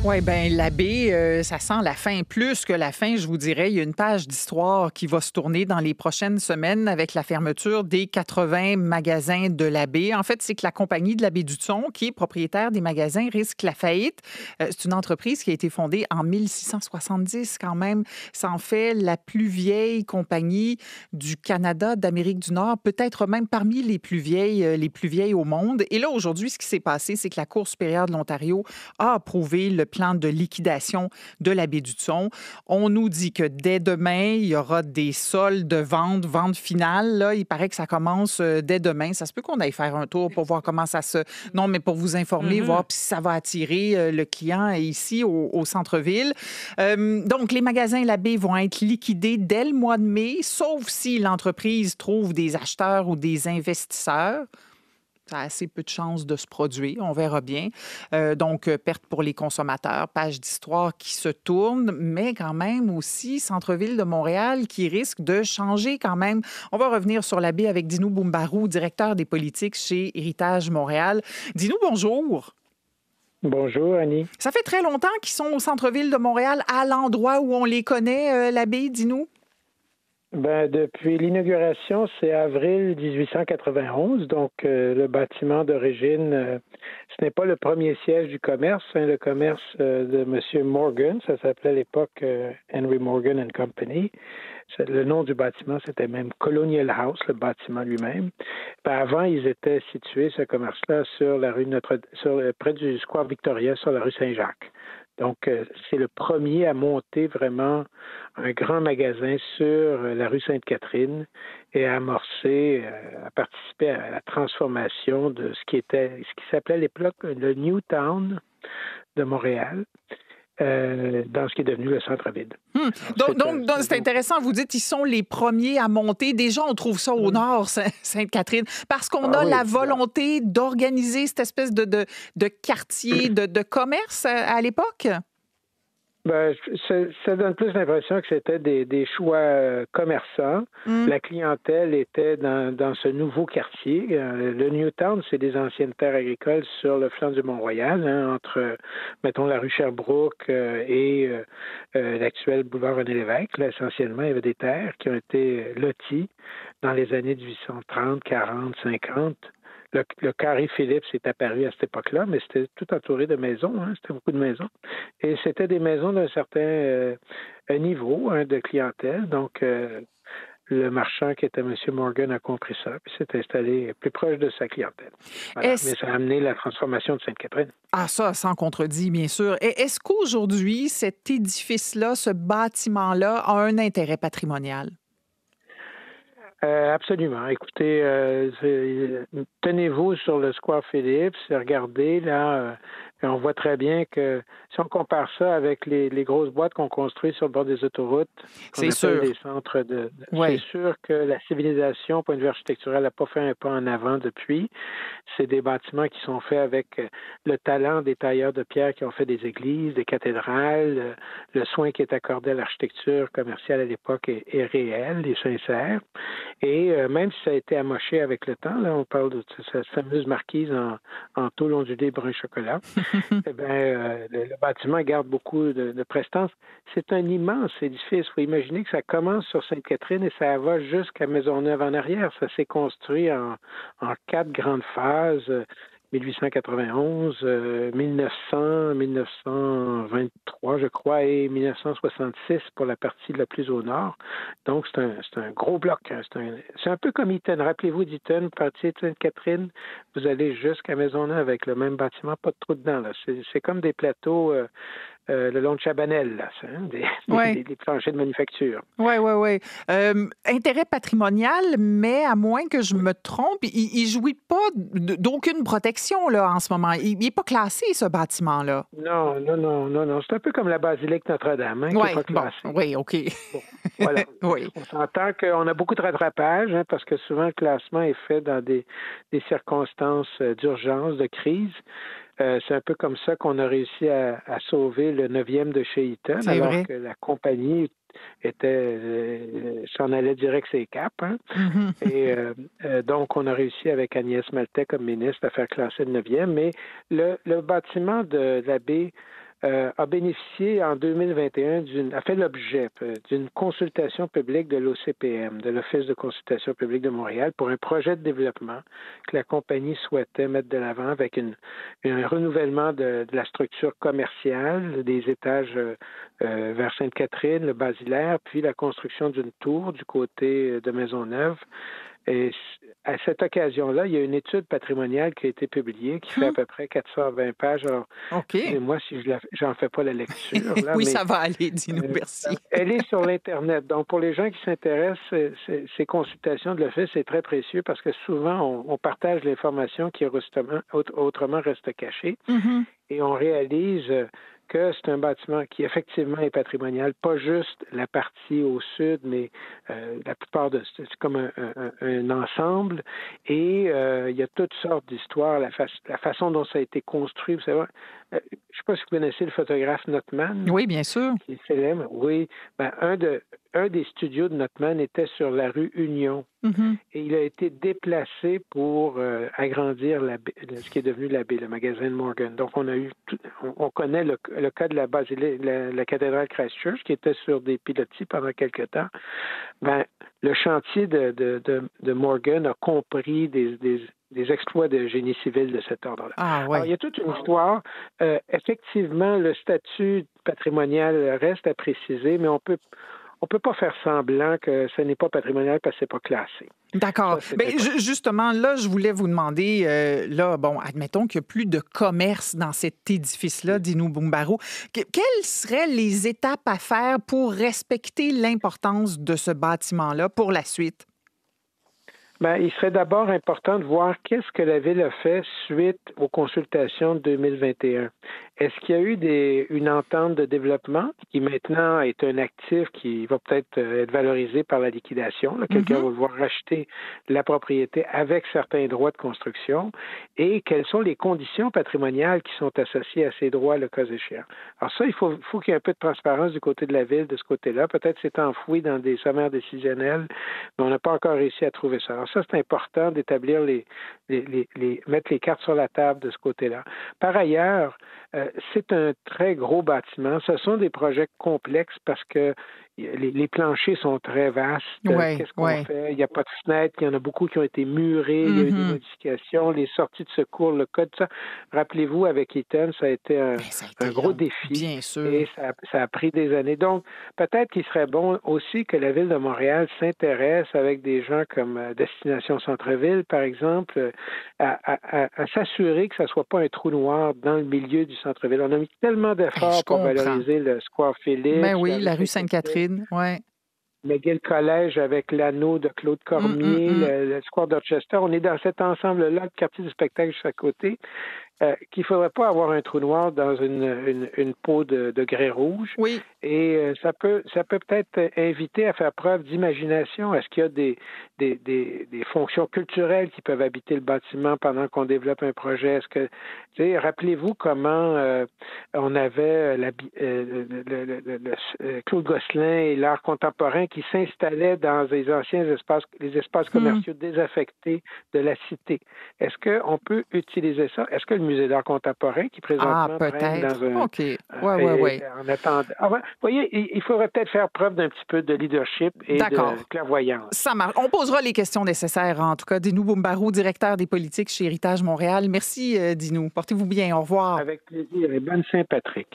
Oui, bien, l'abbé, ça sent la fin. Plus que la fin, je vous dirais. Il y a une page d'histoire qui va se tourner dans les prochaines semaines avec la fermeture des 80 magasins de l'abbé. En fait, c'est que la compagnie de l'abbé Dutson, qui est propriétaire des magasins, risque la faillite. C'est une entreprise qui a été fondée en 1670 quand même. Ça en fait la plus vieille compagnie du Canada, d'Amérique du Nord, peut-être même parmi les plus vieilles au monde. Et là, aujourd'hui, ce qui s'est passé, c'est que la Cour supérieure de l'Ontario a approuvé le plan de liquidation de l'abbé Dutson. On nous dit que dès demain, il y aura des soldes de vente finale. Là, il paraît que ça commence dès demain. Ça se peut qu'on aille faire un tour pour voir comment ça se... Non, mais pour vous informer, voir si ça va attirer le client ici au centre-ville. Donc, les magasins l'abbé vont être liquidés dès le mois de mai, sauf si l'entreprise trouve des acheteurs ou des investisseurs. Ça a assez peu de chances de se produire, on verra bien. Donc, perte pour les consommateurs, page d'histoire qui se tourne, mais quand même aussi centre-ville de Montréal qui risque de changer quand même. On va revenir sur l'abbé avec Dinou Boumbarou, directeur des politiques chez Héritage Montréal. Dinou, bonjour. Bonjour, Annie. Ça fait très longtemps qu'ils sont au centre-ville de Montréal, à l'endroit où on les connaît, l'abbé, Dinou? Depuis l'inauguration, c'est avril 1891, donc le bâtiment d'origine, ce n'est pas le premier siège du commerce, le commerce de M. Morgan, ça s'appelait à l'époque Henry Morgan and Company. Le nom du bâtiment, c'était même Colonial House, le bâtiment lui-même. Avant, ils étaient situés, ce commerce-là, sur la rue près du Square Victoria, sur la rue Saint-Jacques. Donc, c'est le premier à monter vraiment un grand magasin sur la rue Sainte-Catherine et à amorcer, à participer à la transformation de ce qui s'appelait à l'époque le New Town de Montréal. Dans ce qui est devenu le centre-ville. Donc, c'est intéressant. Vous dites qu'ils sont les premiers à monter. Déjà, on trouve ça au nord, Sainte-Catherine, parce qu'on a la volonté d'organiser cette espèce de quartier de commerce à l'époque. Ça donne plus l'impression que c'était des choix commerçants. La clientèle était dans ce nouveau quartier. Le Newtown, c'est des anciennes terres agricoles sur le flanc du Mont-Royal, entre, mettons, la rue Sherbrooke et l'actuel boulevard René-Lévesque. Là, essentiellement, il y avait des terres qui ont été loties dans les années 1830, 40, 50. Le carré Phillips est apparu à cette époque-là, mais c'était tout entouré de maisons, c'était beaucoup de maisons. Et c'était des maisons d'un certain niveau de clientèle. Donc, le marchand qui était M. Morgan a compris ça, puis s'est installé plus proche de sa clientèle. Voilà. Mais ça a amené la transformation de Sainte-Catherine. Ah, ça, sans contredit, bien sûr. Et est-ce qu'aujourd'hui, cet édifice-là, ce bâtiment-là, a un intérêt patrimonial? Absolument. Écoutez, tenez-vous sur le Square Phillips, regardez là, on voit très bien que si on compare ça avec les grosses boîtes qu'on construit sur le bord des autoroutes, qu'on appelle des centres c'est sûr que la civilisation, au point de vue architectural, n'a pas fait un pas en avant depuis. C'est des bâtiments qui sont faits avec le talent des tailleurs de pierre qui ont fait des églises, des cathédrales. Le soin qui est accordé à l'architecture commerciale à l'époque est réel et sincère. Et même si ça a été amoché avec le temps, là, on parle de cette fameuse marquise en tôle ondulée brun chocolat, eh bien, le bâtiment garde beaucoup de prestance. C'est un immense édifice. Il faut imaginer que ça commence sur Sainte-Catherine et ça va jusqu'à Maisonneuve en arrière. Ça s'est construit en 4 grandes phases. 1891, 1900, 1923, je crois, et 1966 pour la partie la plus au nord. Donc, c'est un gros bloc. C'est un peu comme Eaton. Rappelez-vous d'Eaton, partie de Sainte-Catherine, vous allez jusqu'à Maisonneuve avec le même bâtiment, pas de trou dedans. Là. C'est comme des plateaux le long de Chabanel, là, des planchers de manufacture. Oui. Intérêt patrimonial, mais à moins que je me trompe, il ne jouit pas d'aucune protection là, en ce moment. Il n'est pas classé, ce bâtiment-là. Non. C'est un peu comme la basilique Notre-Dame, qui n'est pas classée. Oui, OK. Bon, voilà. Oui. On s'entend qu'on a beaucoup de rattrapage, parce que souvent le classement est fait dans des circonstances d'urgence, de crise. C'est un peu comme ça qu'on a réussi à sauver le 9e de chez Eaton, alors que la compagnie s'en allait direct ses caps. Et donc, on a réussi avec Agnès Maltais comme ministre à faire classer le 9e, mais le bâtiment de l'abbé a bénéficié en 2021 a fait l'objet d'une consultation publique de l'OCPM, de l'Office de consultation publique de Montréal, pour un projet de développement que la compagnie souhaitait mettre de l'avant avec un renouvellement de la structure commerciale, des étages vers Sainte-Catherine, le Basilaire, puis la construction d'une tour du côté de Maisonneuve. Et à cette occasion-là, il y a une étude patrimoniale qui a été publiée, qui fait à peu près 420 pages. Alors, excusez-moi si j'en fais pas la lecture. Là, oui, mais, ça va aller, dis-nous, merci. Elle est sur l'Internet. Donc, pour les gens qui s'intéressent, ces consultations de l'Office, c'est très précieux parce que souvent, on partage l'information qui autrement reste cachée. Mm-hmm. Et on réalise que c'est un bâtiment qui effectivement est patrimonial, pas juste la partie au sud, mais la plupart c'est comme un ensemble. Et il y a toutes sortes d'histoires, la façon dont ça a été construit. Vous savez, je ne sais pas si vous connaissez le photographe Notman. Oui, bien sûr. Qui est célèbre. Oui. Ben, un des studios de Notman était sur la rue Union. Mm-hmm. Et il a été déplacé pour agrandir ce qui est devenu la baie, le magasin de Morgan. Donc, on connaît le cas de la cathédrale Christchurch qui était sur des pilotis pendant quelque temps. Ben, le chantier de Morgan a compris des exploits de génie civil de cet ordre-là. Ah, ouais. Alors, il y a toute une histoire. Effectivement, le statut patrimonial reste à préciser, mais on peut pas faire semblant que ce n'est pas patrimonial parce que c'est pas classé. D'accord. Mais justement, là, je voulais vous demander, admettons qu'il n'y a plus de commerce dans cet édifice-là, Dino Bumbaru. Quelles seraient les étapes à faire pour respecter l'importance de ce bâtiment-là pour la suite? Bien, il serait d'abord important de voir qu'est-ce que la Ville a fait suite aux consultations de 2021. Est-ce qu'il y a eu une entente de développement qui maintenant est un actif qui va peut-être être valorisé par la liquidation? Là, quelqu'un va vouloir racheter la propriété avec certains droits de construction. Et quelles sont les conditions patrimoniales qui sont associées à ces droits, le cas échéant? Alors ça, il faut qu'il y ait un peu de transparence du côté de la Ville, de ce côté-là. Peut-être c'est enfoui dans des sommaires décisionnels, mais on n'a pas encore réussi à trouver ça. Alors ça, c'est important d'établir mettre les cartes sur la table de ce côté-là. Par ailleurs, c'est un très gros bâtiment. Ce sont des projets complexes parce que les planchers sont très vastes. Qu'est-ce qu'on fait? Il n'y a pas de fenêtres. Il y en a beaucoup qui ont été murés. Il y a eu des modifications. Les sorties de secours, le code, ça. Rappelez-vous, avec Eaton, ça a été un gros défi. Bien sûr. Et ça a pris des années. Donc, peut-être qu'il serait bon aussi que la Ville de Montréal s'intéresse avec des gens comme Destination Centre-Ville, par exemple, à s'assurer que ça ne soit pas un trou noir dans le milieu du centre-ville. On a mis tellement d'efforts pour valoriser le Square Philippe. Ben oui, la rue Sainte-Catherine, oui. McGill College avec l'anneau de Claude Cormier, le Square Dorchester. On est dans cet ensemble-là, le quartier du spectacle juste à côté, qu'il ne faudrait pas avoir un trou noir dans une peau de grès rouge. Oui. Et ça peut peut-être inviter à faire preuve d'imagination. Est-ce qu'il y a des fonctions culturelles qui peuvent habiter le bâtiment pendant qu'on développe un projet? Est-ce que, rappelez-vous comment on avait Claude Gosselin et l'art contemporain qui s'installaient dans les espaces commerciaux désaffectés de la cité. Est-ce qu'on peut utiliser ça? Est-ce que le musée d'art contemporain qui présentement traîne dans un... OK. Oui. En attendant... Vous voyez, il faudrait peut-être faire preuve d'un petit peu de leadership et de clairvoyance. Ça marche. On posera les questions nécessaires, en tout cas. Dino Bumbaru, directeur des politiques chez Héritage Montréal. Merci, Dino. Portez-vous bien. Au revoir. Avec plaisir et bonne Saint-Patrick.